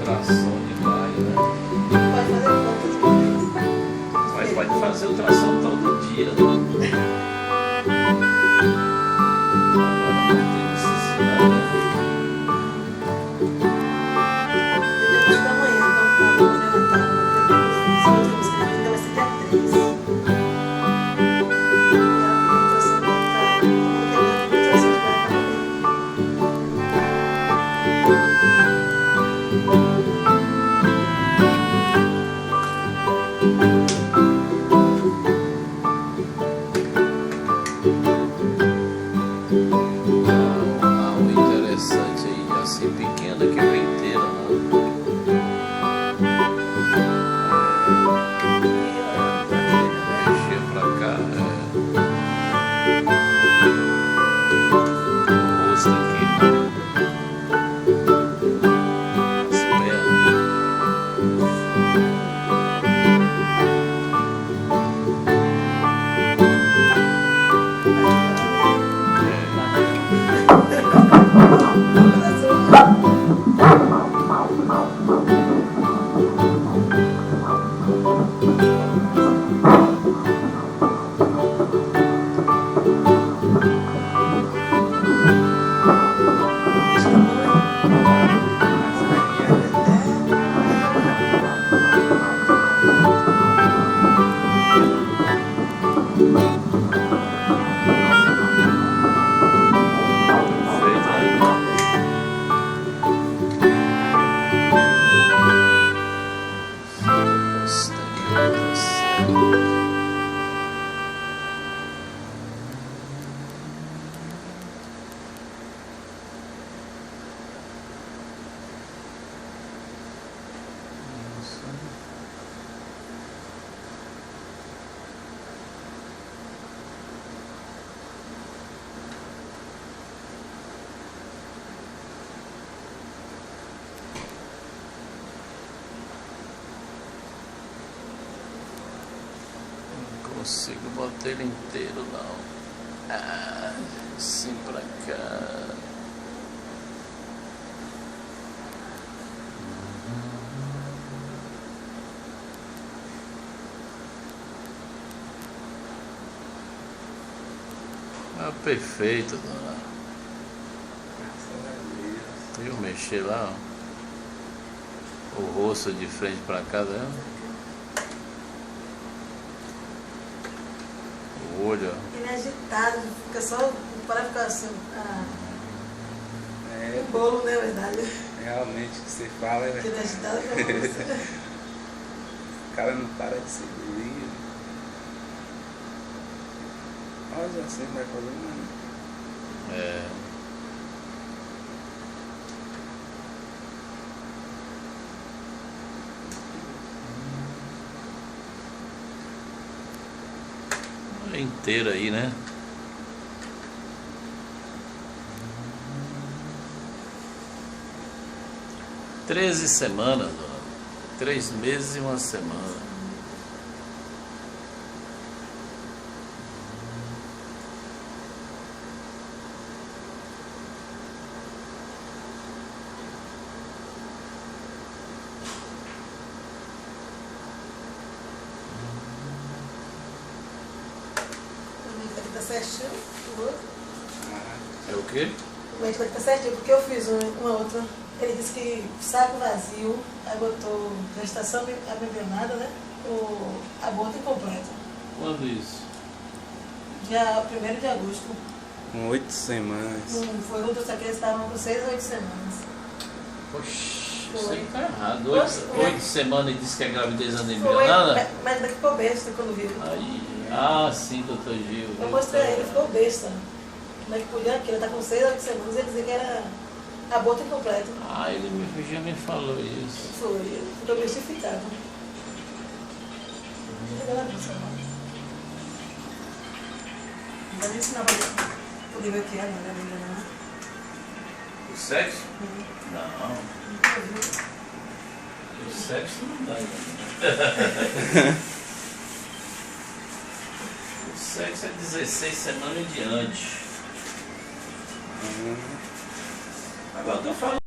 Tração de maio, né? Pode fazer quantas vezes? Mas pode fazer ultrassom todo dia, né? Agora não tem necessidade, né? Depois da manhã, quando eu levantar, se eu tiver buscar ainda vai ser dia 3. E a ultrassom vai estar. Vamos ter a ultrassom vai estar bem. O interessante aí, assim pequena que vem inteira, né? Mexer pra cá, o rosto aqui, as pernas. Perfeito, né? Nossa, que certo. Não consigo botar ele inteiro, não. Assim pra cá. Perfeito, dona. Viu mexer lá, ó. O rosto de frente pra cá, né? O olho, ó. Ele é agitado, fica só. Para ficar assim. Um bolo, né, verdade? Realmente o que você fala Porque ele é agitado que eu gosto. O cara não para de ser livre. Olha, já sei que vai fazer, mano. É. É inteira aí, né? Treze semanas, dona. 3 meses e 1 semana. O médico aqui tá certinho, o outro. É o quê? O médico aqui tá certinho, porque eu fiz uma outra. Ele disse que saco vazio, aí botou gestação amembrionada, né? O aborto incompleto. Quando isso? Dia 1º de agosto. Com 8 semanas. Não foi um dos aqueles que estavam com 6 ou 8 semanas. Poxa, isso Foi. aí tá errado. Poxa, 8 semanas e disse que é gravidez Foi, anembrionada? mas daqui ficou besta quando viu. Aí, sim, doutor Gil. Eu mostrei a ele, ficou besta. Como é que podia aquilo? Ele tá com 6 ou 8 semanas, ele dizia que era aborto incompleto. Ah, ele já me falou isso. Foi, ficou mistificado. Não vai nem ensinar pra poder ver o que é, não é ainda não. O sexo? Não. Nunca viu. O sexo não dá. Né? O sexo é 16 semanas em diante. Agora eu tô falando.